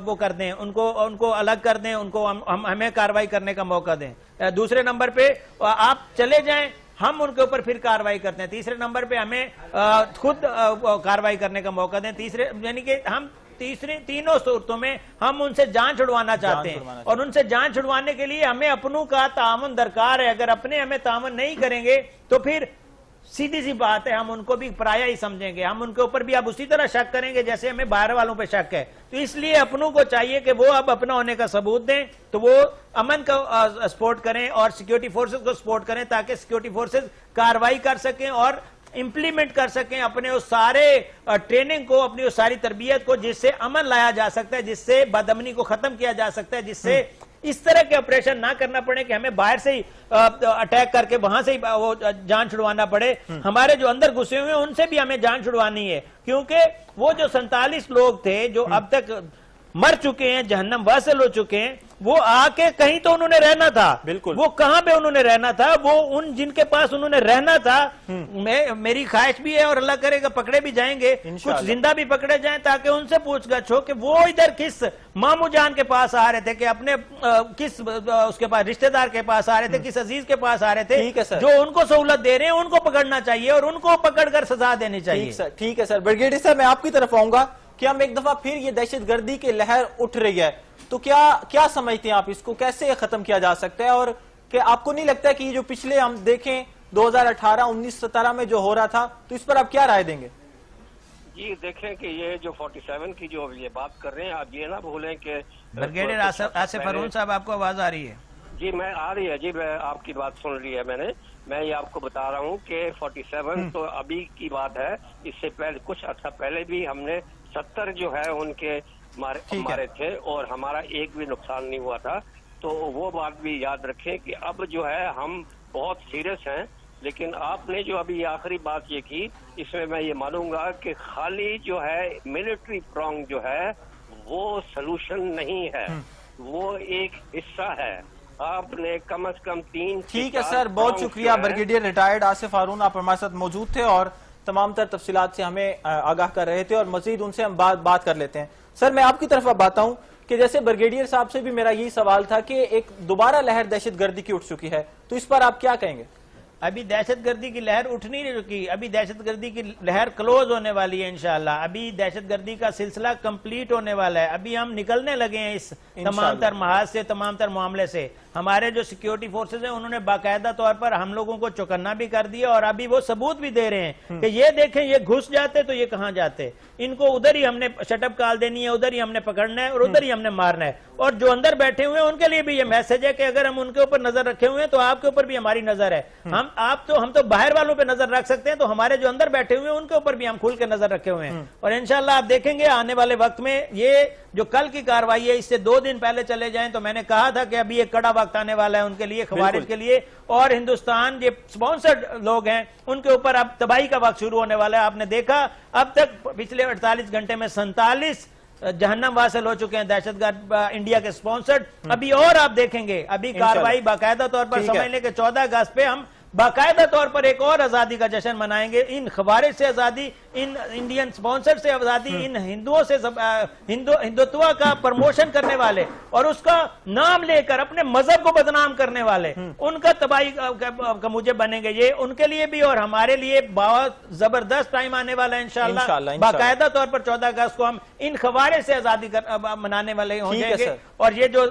وہ کر دیں, ان کو الگ کر دیں, ان کو ہمیں کارروائی کرنے کا موقع دیں. دوسرے نمبر پہ آپ چلے جائیں, ہم ان کے اوپر پھر کارروائی کرتے ہیں. تیسرے نمبر پہ ہمیں خود کارروائی کرنے کا موقع دیں. تیسرے یعنی کہ ہم تینوں صورتوں میں ہم ان سے جان چھڑوانا چاہتے ہیں, اور ان سے جان چھڑوانے کے لیے ہمیں اپنوں کا تعاون درکار ہے. اگر اپنے ہمیں تعاون نہیں کریں گے تو پھر سیدھی سی بات ہے ہم ان کو بھی پرایا ہی سمجھیں گے, ہم ان کے اوپر بھی اب اسی طرح شک کریں گے جیسے ہمیں باہر والوں پہ شک ہے. تو اس لیے اپنوں کو چاہیے کہ وہ اب اپنا ہونے کا ثبوت دیں, تو وہ امن کا سپورٹ کریں اور سیکیورٹی فورسز کو سپورٹ کریں تاکہ سیکیورٹی فورسز کارروائی کر سکیں اور امپلیمنٹ کر سکیں اپنے اس سارے ٹریننگ کو, اپنی اس ساری تربیت کو, جس سے امن لایا جا سکتا ہے, جس سے بدامنی کو ختم کیا جا سکتا ہے, جس سے اس طرح کے آپریشن نہ کرنا پڑے کہ ہمیں باہر سے ہی اٹیک کر کے وہاں سے ہی وہ جان چھڑوانا پڑے. ہمارے جو اندر گھسے ہوئے ہیں ان سے بھی ہمیں جان چھڑوانی ہے, کیونکہ وہ جو 47 لوگ تھے جو اب تک مر چکے ہیں, جہنم واصل ہو چکے ہیں, وہ آ کے کہیں تو انہوں نے رہنا تھا. بالکل, وہ کہاں پہ انہوں نے رہنا تھا, وہ ان جن کے پاس انہوں نے رہنا تھا. میری خواہش بھی ہے اور اللہ کرے گا پکڑے بھی جائیں گے, کچھ زندہ بھی پکڑے جائیں تاکہ ان سے پوچھ گچھ ہو کہ وہ ادھر کس مامو جان کے پاس آ رہے تھے, کہ اپنے کس اس کے پاس رشتہ دار کے پاس آ رہے تھے, کس عزیز کے پاس آ رہے تھے, جو ان کو سہولت دے رہے ہیں ان کو پکڑنا چاہیے اور ان کو پکڑ کر سزا دینی چاہیے. ٹھیک ہے سر. بریگیڈیئر صاحب میں آپ کی طرف آؤں گا کہ ہم ایک دفعہ پھر یہ دہشت گردی کی لہر اٹھ رہی ہے, تو کیا سمجھتے ہیں آپ, اس کو کیسے ختم کیا جا سکتا ہے, اور کہ آپ کو نہیں لگتا ہے کہ یہ جو پچھلے ہم دیکھیں 2018 19 17 میں جو ہو رہا تھا, تو اس پر آپ کیا رائے دیں گے؟ جی دیکھیں کہ یہ جو 47 کی جو یہ بات کر رہے ہیں, آپ یہ نہ بھولیں کہ بریگیڈیئر آصف ہارون صاحب آپ کو آواز آ رہی ہے؟ جی میں آ رہی ہے, جی میں آپ کی بات سن لی ہے میں یہ آپ کو بتا رہا ہوں کہ 47 تو ابھی کی بات ہے, اس سے پہلے کچھ عرصہ پہلے بھی ہم نے 70 جو ہے ان کے مارے تھے اور ہمارا ایک بھی نقصان نہیں ہوا تھا. تو وہ بات بھی یاد رکھیں کہ اب جو ہے ہم بہت سیریس ہیں, لیکن آپ نے جو ابھی آخری بات یہ کی, اس میں یہ مانوں گا کہ خالی جو ہے ملٹری پرانگ جو ہے وہ سلوشن نہیں ہے, وہ ایک حصہ ہے. آپ نے کم از کم 3. ٹھیک ہے سر, بہت شکریہ. بریگیڈیئر ریٹائرڈ آصف ہارون آپ ہمارے ساتھ موجود تھے اور تمام تر تفصیلات سے ہمیں آگاہ کر رہے تھے, اور مزید ان سے ہم بات کر لیتے ہیں. سر میں آپ کی طرف اب آتا ہوں کہ جیسے بریگیڈیئر صاحب سے بھی میرا یہی سوال تھا کہ ایک دوبارہ لہر دہشت گردی کی اٹھ چکی ہے, تو اس پر آپ کیا کہیں گے؟ ابھی دہشت گردی کی لہر اٹھ نہیں رکی, ابھی دہشت گردی کی لہر کلوز ہونے والی ہے انشاءاللہ. ابھی دہشت گردی کا سلسلہ کمپلیٹ ہونے والا ہے, ابھی ہم نکلنے لگے ہیں اس تمام تر محاذ سے, تمام تر معاملے سے. ہمارے جو سیکیورٹی فورسز ہیں انہوں نے باقاعدہ طور پر ہم لوگوں کو چوکنا بھی کر دیا, اور ابھی وہ ثبوت بھی دے رہے ہیں کہ یہ دیکھیں یہ گھس جاتے تو یہ کہاں جاتے, ان کو ادھر ہی ہم نے شٹ اپ کال دینی ہے, ادھر ہی ہم نے پکڑنا ہے اور ادھر ہی ہم نے مارنا ہے. اور جو اندر بیٹھے ہوئے ہیں ان کے لیے بھی یہ میسج ہے کہ اگر ہم ان کے اوپر نظر رکھے ہوئے ہیں تو آپ کے اوپر بھی ہماری نظر ہے. ہم تو باہر والوں پہ نظر رکھ سکتے ہیں, تو ہمارے جو اندر بیٹھے ہوئے ہیں ان کے اوپر بھی ہم کھل کے نظر رکھے ہوئے ہیں. اور انشاءاللہ آپ دیکھیں گے آنے والے وقت میں یہ جو کل کی کارروائی ہے اس سے 2 دن پہلے چلے جائیں تو میں نے کہا تھا کہ ابھی ایک کڑا وقت آنے والا ہے ان کے لیے, خوارج کے لیے, اور ہندوستان یہ سپانسرڈ لوگ ہیں ان کے اوپر اب تباہی کا وقت شروع ہونے والا ہے. آپ نے دیکھا اب تک پچھلے 48 گھنٹے میں 47 جہنم واصل ہو چکے ہیں دہشت گرد انڈیا کے سپانسرڈ. ابھی اور آپ دیکھیں گے ابھی کارروائی باقاعدہ طور پر سمجھ لیں کہ 14 اگست پہ ہم باقاعدہ طور پر ایک اور آزادی کا جشن منائیں گے. ان خوارج سے آزادی, ان انڈین سپانسر سے آزادی, ان ہندوؤں سے ہندوتوا کا پرموشن کرنے والے اور اس کا نام لے کر اپنے مذہب کو بدنام کرنے والے, ان کا تباہی کا موجب بنیں گے. یہ ان کے لیے بھی اور ہمارے لیے بہت زبردست ٹائم آنے والا ہے انشاءاللہ. باقاعدہ طور پر 14 اگست کو ہم ان خوارج سے آزادی منانے والے ہو جائیں گے, اور یہ جو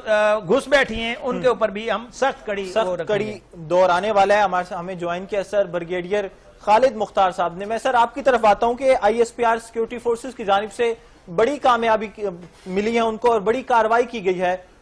گھس بیٹھی ہیں ان کے اوپر بھی ہم سخت کڑی دور آنے والا ہے. ہمیں جوائن کیا سر بریگیڈیئر خالد مختار صاحب نے. میں سر آپ کی طرف آتا ہوں کہ I S P R security forces کی جانب سے بڑی کامیابی ملی ہے ان کو اور بڑی کارروائی کی گئی ہے,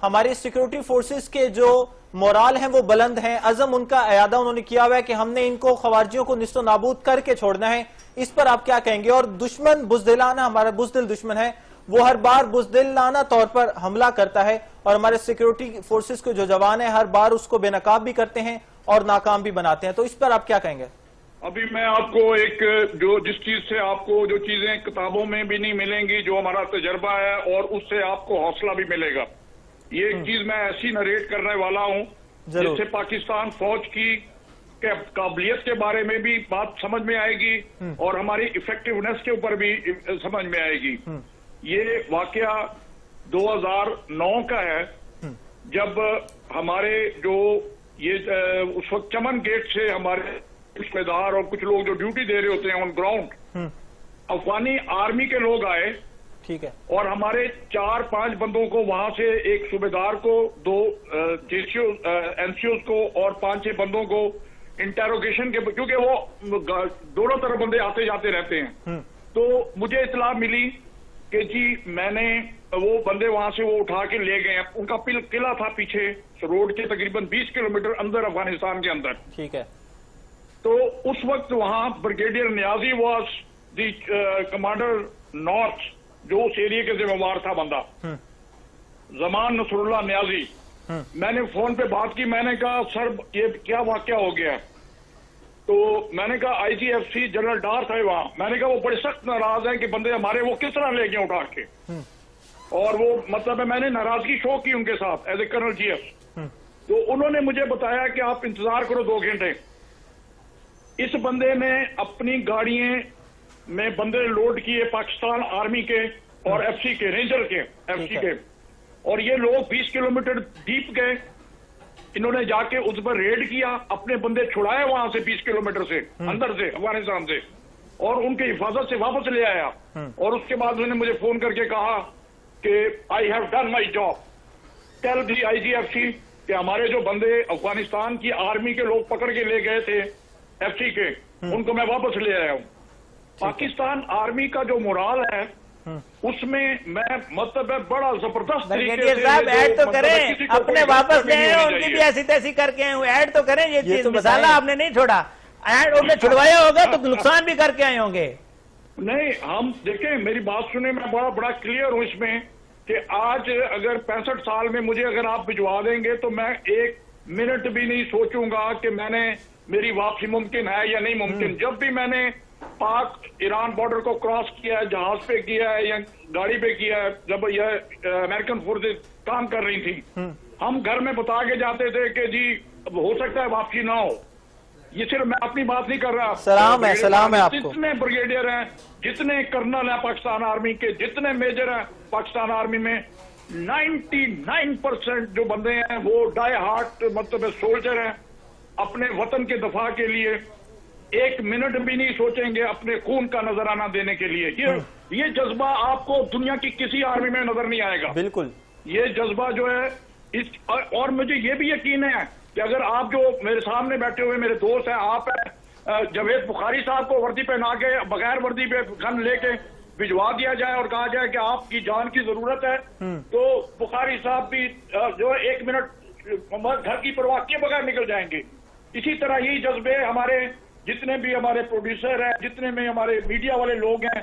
ہماری سیکورٹی فورسز کے جو مورال ہیں وہ بلند ہیں, عزم ان کا اعادہ انہوں نے کیا ہوا ہے کہ ہم نے ان کو خوارجیوں کو نیست و نابود کر کے چھوڑنا ہے, اس پر آپ کیا کہیں گے؟ اور دشمن بزدلانہ, ہمارا بزدل دشمن ہے, وہ ہر بار بزدلانہ طور پر حملہ کرتا ہے اور ہمارے سیکورٹی فورسز کے جو جوان ہیں ہر بار اس کو بے نقاب بھی کرتے ہیں اور ناکام بھی بناتے ہیں, تو اس پر آپ کیا کہیں گے؟ ابھی میں آپ کو ایک جس چیز سے آپ کو جو چیزیں کتابوں میں بھی نہیں ملیں گی, جو ہمارا تجربہ ہے, اور اس سے آپ کو حوصلہ بھی ملے گا. یہ ایک چیز میں ایسی نریٹ کرنے والا ہوں جس سے پاکستان فوج کی قابلیت کے بارے میں بھی بات سمجھ میں آئے گی اور ہماری ایفیکٹیونیس کے اوپر بھی سمجھ میں آئے گی. یہ واقعہ 2009 کا ہے, جب ہمارے جو یہ اس وقت چمن گیٹ سے ہمارے رشتہ دار اور کچھ لوگ جو ڈیوٹی دے رہے ہوتے ہیں آن گراؤنڈ, افغانی آرمی کے لوگ آئے, ٹھیک ہے, اور ہمارے 4-5 بندوں کو وہاں سے, ایک صوبیدار کو, 2 این سی اوز کو اور 5-6 بندوں کو انٹیروگیشن کے, کیونکہ وہ دونوں طرف بندے آتے جاتے رہتے ہیں, تو مجھے اطلاع ملی کہ جی میں نے وہ بندے وہاں سے وہ اٹھا کے لے گئے. ان کا قلعہ تھا پیچھے روڈ کے تقریباً 20 کلومیٹر اندر افغانستان کے اندر. ٹھیک ہے, تو اس وقت وہاں brigadier Niazi was the commander north, جو اس ایریے کے ذمہ دار تھا بندہ, زمان نصر اللہ نیازی. میں نے فون پہ بات کی, میں نے کہا سر یہ کیا واقعہ ہو گیا ہے؟ تو میں نے کہا آئی جی ایف سی جنرل ڈار تھے وہاں. میں نے کہا وہ بڑے سخت ناراض ہیں کہ بندے ہمارے وہ کس طرح لے گئے اٹھا کے, اور وہ مطلب ہے میں نے ناراضگی شو کی ان کے ساتھ as a colonel G F. تو انہوں نے مجھے بتایا کہ آپ انتظار کرو 2 گھنٹے. اس بندے نے اپنی گاڑیاں میں بندے لوڈ کیے پاکستان آرمی کے اور ایف سی کے, رینجر کے, ایف سی کے, اور یہ لوگ 20 کلومیٹر ڈیپ گئے. انہوں نے جا کے اس پر ریڈ کیا, اپنے بندے چھڑائے وہاں سے 20 کلومیٹر سے اندر سے افغانستان سے, اور ان کی حفاظت سے واپس لے آیا. اور اس کے بعد انہوں نے مجھے فون کر کے کہا کہ I have done my job, tell the I G F C کہ ہمارے جو بندے افغانستان کی آرمی کے لوگ پکڑ کے لے گئے تھے ایف سی کے, ان کو میں واپس لے آیا ہوں. پاکستان آرمی کا جو مورال ہے اس میں مطلب ہے بڑا زبردست طریقے سے صاحب ایڈ تو کریں, اپنے واپس لے آئے, ان کی بھی ایسی تیسی کر کے آئے, ایڈ تو کریں. یہ چیز مسالہ آپ نے نہیں چھوڑا, ایڈ انہوں نے چھڑوایا ہوگا تو نقصان بھی کر کے آئے ہوں گے. نہیں, ہم دیکھیں میری بات سنیں, میں بڑا کلیئر ہوں اس میں کہ آج اگر 65 سال میں مجھے اگر آپ بھجوا دیں گے تو میں 1 منٹ بھی نہیں سوچوں گا کہ میں نے میری واپسی ممکن ہے یا نہیں ممکن. جب بھی میں نے پاک ایران بارڈر کو کراس کیا ہے, جہاز پہ کیا ہے یا گاڑی پہ کیا ہے, جب یہ امریکن فورسز کام کر رہی تھی, ہم گھر میں بتا کے جاتے تھے کہ جی ہو سکتا ہے واپسی نہ ہو. یہ صرف میں اپنی بات نہیں کر رہا, سلام ہے آپ کو. جتنے بریگیڈیئر ہیں, جتنے کرنل ہیں پاکستان آرمی کے, جتنے میجر ہیں پاکستان آرمی میں, 99% جو بندے ہیں وہ ڈائی ہارٹ مطلب سولجر ہیں. اپنے وطن کے دفاع کے لیے 1 منٹ بھی نہیں سوچیں گے اپنے خون کا نذرانہ دینے کے لیے. یہ جذبہ آپ کو دنیا کی کسی آرمی میں نظر نہیں آئے گا. بالکل, یہ جذبہ جو ہے اور مجھے یہ بھی یقین ہے کہ اگر آپ جو میرے سامنے بیٹھے ہوئے میرے دوست ہیں, آپ ہیں جاوید بخاری صاحب کو وردی پہنا کے بغیر وردی پہ گن لے کے بھجوا دیا جائے اور کہا جائے کہ آپ کی جان کی ضرورت ہے, تو بخاری صاحب بھی جو 1 منٹ گھر کی پرواہ کیے بغیر نکل جائیں گے. اسی طرح یہی جذبے ہمارے جتنے بھی ہمارے پروڈیوسر ہیں, جتنے میں ہمارے میڈیا والے لوگ ہیں,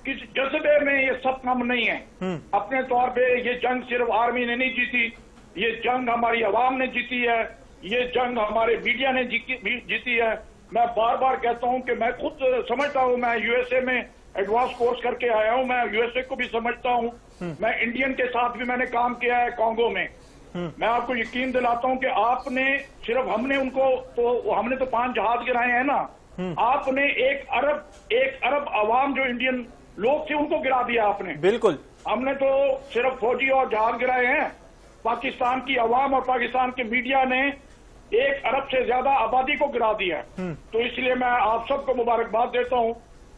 کس جذبے میں یہ سب کم نہیں ہے. اپنے طور پہ یہ جنگ صرف آرمی نے نہیں جیتی, یہ جنگ ہماری عوام نے جیتی ہے, یہ جنگ ہمارے میڈیا نے جیتی ہے. میں بار بار کہتا ہوں کہ میں خود سمجھتا ہوں, میں یو ایس اے میں ایڈوانس کورس کر کے آیا ہوں, میں یو ایس اے کو بھی سمجھتا ہوں, میں انڈین کے ساتھ بھی میں نے کام کیا ہے کانگو میں. میں آپ کو یقین دلاتا ہوں کہ آپ نے صرف ہم نے ان کو تو ہم نے تو 5 جہاز گرائے ہیں نا, آپ نے 1 ارب عوام جو انڈین لوگ تھے ان کو گرا دیا آپ نے. بالکل, ہم نے تو صرف فوجی اور جہاز گرائے ہیں, پاکستان کی عوام اور پاکستان کے میڈیا نے 1 ارب سے زیادہ آبادی کو گرا دیا. تو اس لیے میں آپ سب کو مبارکباد دیتا ہوں,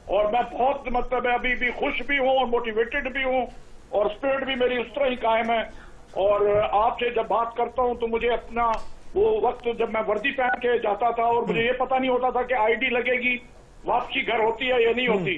اور میں بہت مطلب ابھی بھی خوش بھی ہوں اور موٹیویٹڈ بھی ہوں, اور اسپرٹ بھی میری اس طرح ہی قائم ہے. اور آپ سے جب بات کرتا ہوں تو مجھے اپنا وہ وقت جب میں وردی پہن کے جاتا تھا اور مجھے یہ پتا نہیں ہوتا تھا کہ آئی ڈی لگے گی, واپسی گھر ہوتی ہے یا نہیں ہوتی,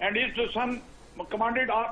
and his son commanded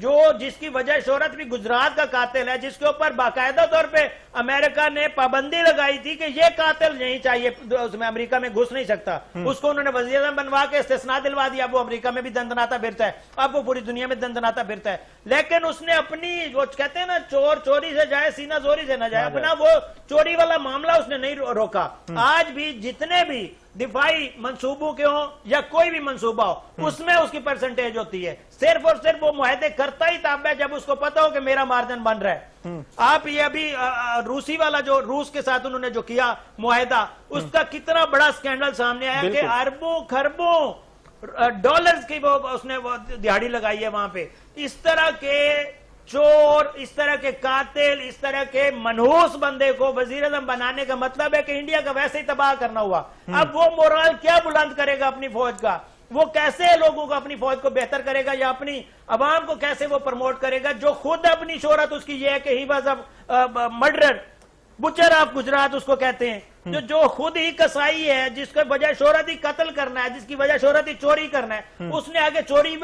جو جس کی وجہ شہرت بھی گجرات کا قاتل ہے، جس کے اوپر باقاعدہ طور پہ امریکہ نے پابندی لگائی تھی کہ یہ قاتل نہیں چاہیے، اس میں امریکہ میں گھس نہیں سکتا، اس کو انہوں نے وزیر اعظم بنوا کے استثناء دلوا دیا، وہ امریکہ میں بھی دندناتا پھرتا ہے، اب وہ پوری دنیا میں دندناتا پھرتا ہے، لیکن اس نے اپنی وہ کہتے ہیں نا چور چوری سے جائے سینہ زوری سے نہ جائے، اپنا وہ چوری والا معاملہ اس نے نہیں روکا۔ آج بھی جتنے بھی دفاعی منصوبوں کے ہوں یا کوئی بھی منصوبہ ہو، اس میں اس کی پرسنٹیج ہوتی ہے، صرف اور صرف وہ معاہدے کرتا ہی تب ہے جب اس کو پتا ہو کہ میرا مارجن بن رہا ہے۔ آپ یہ ابھی روسی والا جو روس کے ساتھ انہوں نے جو کیا معاہدہ، اس کا کتنا بڑا سکینڈل سامنے آیا کہ اربوں خربوں ڈالرز کی وہ اس نے وہ دہاڑی لگائی ہے وہاں پہ۔ اس طرح کے چور، اس طرح کے قاتل، اس طرح کے منحوس بندے کو وزیر اعظم بنانے کا مطلب ہے کہ انڈیا کا ویسے ہی تباہ کرنا ہوا۔ اب وہ مورال کیا بلند کرے گا اپنی فوج کا؟ وہ کیسے لوگوں کو اپنی فوج کو بہتر کرے گا یا اپنی عوام کو کیسے وہ پروموٹ کرے گا جو خود اپنی شہرت اس کی یہ ہے کہ he was a murderer, butcher of Gujarat اس کو کہتے ہیں، جو خود ہی کسائی ہے، جس کے وجہ شہرت ہی قتل کرنا ہے، جس کی وجہ شہرت ہی چوری کرنا ہے، اس نے آگے چوری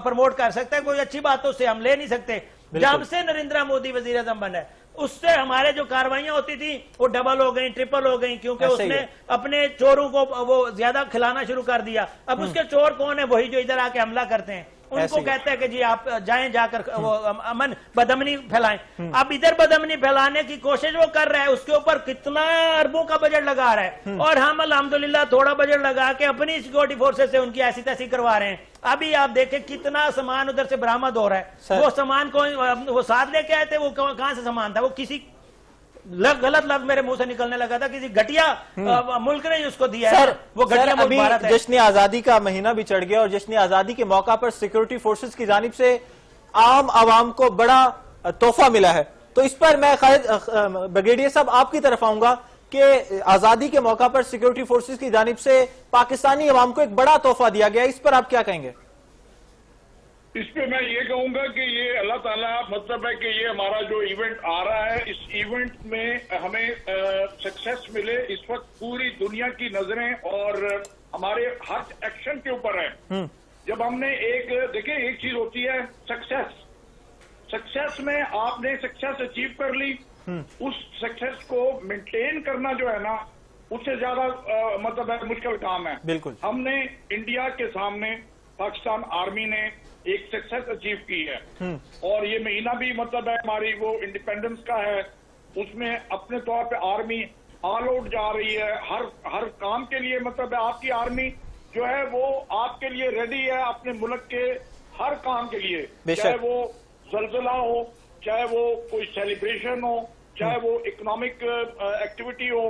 پروموٹ کر سکتا ہے، کوئی اچھی باتوں سے ہم لے نہیں سکتے۔ جب سے نریندر مودی وزیر اعظم بنا ہے اس سے ہمارے جو کاروائیاں ہوتی تھی وہ ڈبل ہو گئیں، ٹرپل ہو گئیں، کیونکہ اس نے اپنے چوروں کو وہ زیادہ کھلانا شروع کر دیا۔ اب اس کے چور کون ہیں؟ وہی جو ادھر آ کے حملہ کرتے ہیں، ان کو کہتے ہیں کہ جی آپ جائیں جا کر وہ امن بدامنی پھیلائیں۔ اب ادھر بدامنی پھیلانے کی کوشش وہ کر رہا ہے، اس کے اوپر کتنا اربوں کا بجٹ لگا رہا ہے، اور ہم الحمدللہ تھوڑا بجٹ لگا کے اپنی سیکورٹی فورسز سے ان کی ایسی تیسی کروا رہے ہیں۔ ابھی آپ دیکھیں کتنا سامان ادھر سے برآمد ہو رہا ہے، وہ سامان کو وہ ساتھ لے کے آئے تھے، وہ کہاں سے سامان تھا؟ وہ کسی غلط لفظ میرے منہ سے نکلنے لگا تھا، کسی گھٹیا ملک نے اس کو دیا ہے، وہ گھٹیا ملک بھارت ہے۔ جشن آزادی کا مہینہ بھی چڑھ گیا اور جشن آزادی کے موقع پر سیکورٹی فورسز کی جانب سے عام عوام کو بڑا تحفہ ملا ہے، تو اس پر میں خالد بریگیڈیئر صاحب آپ کی طرف آؤں گا کہ آزادی کے موقع پر سیکورٹی فورسز کی جانب سے پاکستانی عوام کو ایک بڑا تحفہ دیا گیا، اس پر آپ کیا کہیں گے؟ اس پہ میں یہ کہوں گا کہ یہ اللہ تعالیٰ مطلب ہے کہ یہ ہمارا جو ایونٹ آ رہا ہے، اس ایونٹ میں ہمیں سکسیس ملے، اس وقت پوری دنیا کی نظریں اور ہمارے ہر ایکشن کے اوپر ہے۔ جب ہم نے دیکھیں ایک چیز ہوتی ہے سکسیس میں آپ نے سکسیس اچیو کر لی، اس سکسیس کو مینٹین کرنا جو ہے نا اس سے زیادہ مطلب ہے مشکل کام ہے۔ بالکل ہم نے انڈیا کے سامنے پاکستان آرمی نے ایک سکسیس اچیو کی ہے، اور یہ مہینہ بھی مطلب ہے ہماری وہ انڈیپینڈنس کا ہے، اس میں اپنے طور پہ آرمی آل آؤٹ جا رہی ہے ہر کام کے لیے، مطلب ہے آپ کی آرمی جو ہے وہ آپ کے لیے ریڈی ہے اپنے ملک کے ہر کام کے لیے، چاہے وہ زلزلہ ہو، چاہے وہ کوئی سیلیبریشن ہو، چاہے وہ اکنامک ایکٹیویٹی ہو،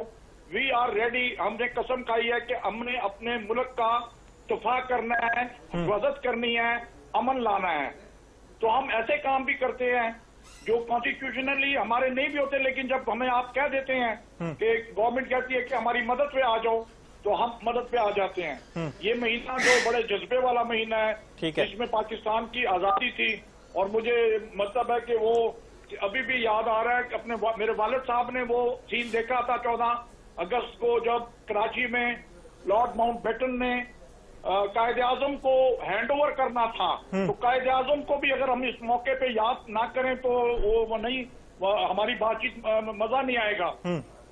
وی آر ریڈی۔ ہم نے قسم کھائی ہے کہ ہم نے اپنے ملک کا دفاع کرنا ہے، حفاظت کرنی ہے، امن لانا ہے۔ تو ہم ایسے کام بھی کرتے ہیں جو کانسٹیٹیوشنلی ہمارے نہیں بھی ہوتے، لیکن جب ہمیں آپ کہہ دیتے ہیں کہ گورنمنٹ کہتی ہے کہ ہماری مدد پہ آ جاؤ تو ہم مدد پہ آ جاتے ہیں۔ یہ مہینہ جو بڑے جذبے والا مہینہ ہے، جس میں پاکستان کی آزادی تھی، اور مجھے مطلب ہے کہ وہ ابھی بھی یاد آ رہا ہے کہ میرے والد صاحب نے وہ سین دیکھا تھا 14 اگست کو جب کراچی میں لارڈ ماؤنٹ بیٹن نے قائد اعظم کو ہینڈ اوور کرنا تھا، تو قائد اعظم کو بھی اگر ہم اس موقع پہ یاد نہ کریں تو وہ نہیں، ہماری بات چیت مزہ نہیں آئے گا۔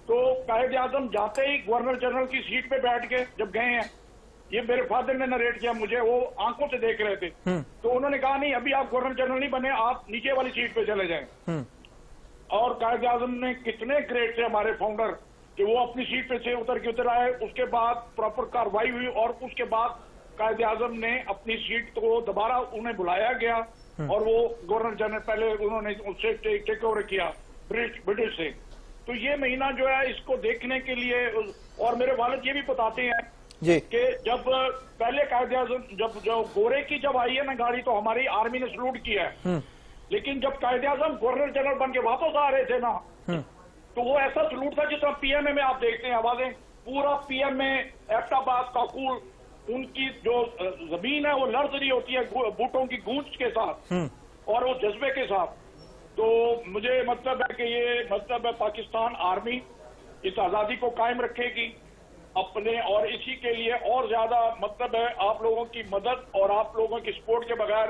تو قائد اعظم جاتے ہی گورنر جنرل کی سیٹ پہ بیٹھ کے جب گئے ہیں، یہ میرے فادر نے نریٹ کیا مجھے، وہ آنکھوں سے دیکھ رہے تھے، تو انہوں نے کہا نہیں ابھی آپ گورنر جنرل نہیں بنے، آپ نیچے والی سیٹ پہ چلے جائیں۔ اور قائد اعظم نے کتنے گریٹ تھے ہمارے فاؤنڈر کہ وہ اپنی سیٹ پہ سے اتر آئے، اس کے بعد پراپر کاروائی ہوئی، اور اس کے بعد قائد اعظم نے اپنی سیٹ کو دوبارہ انہیں بلایا گیا، اور وہ گورنر جنرل پہلے انہوں نے اس سے ٹیک اوور کیا برٹش سے۔ تو یہ مہینہ جو ہے اس کو دیکھنے کے لیے، اور میرے والد یہ بھی بتاتے ہیں کہ جب پہلے قائد اعظم جو گورے کی جب آئی ہے نا گاڑی تو ہماری آرمی نے سلوٹ کیا ہے، لیکن جب قائد اعظم گورنر جنرل بن کے واپس آ رہے تھے نا تو وہ ایسا سلوٹ تھا جس طرح پی ایم اے میں آپ دیکھتے ہیں آوازیں، پورا پی ایم اے ایبٹ آباد کاکول ان کی جو زمین ہے وہ لرز رہی ہوتی ہے بوٹوں کی گونج کے ساتھ اور وہ جذبے کے ساتھ۔ تو مجھے مطلب ہے کہ یہ مطلب ہے پاکستان آرمی اس آزادی کو قائم رکھے گی اپنے، اور اسی کے لیے اور زیادہ مطلب ہے آپ لوگوں کی مدد اور آپ لوگوں کی سپورٹ کے بغیر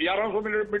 1100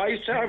ISAF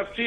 FC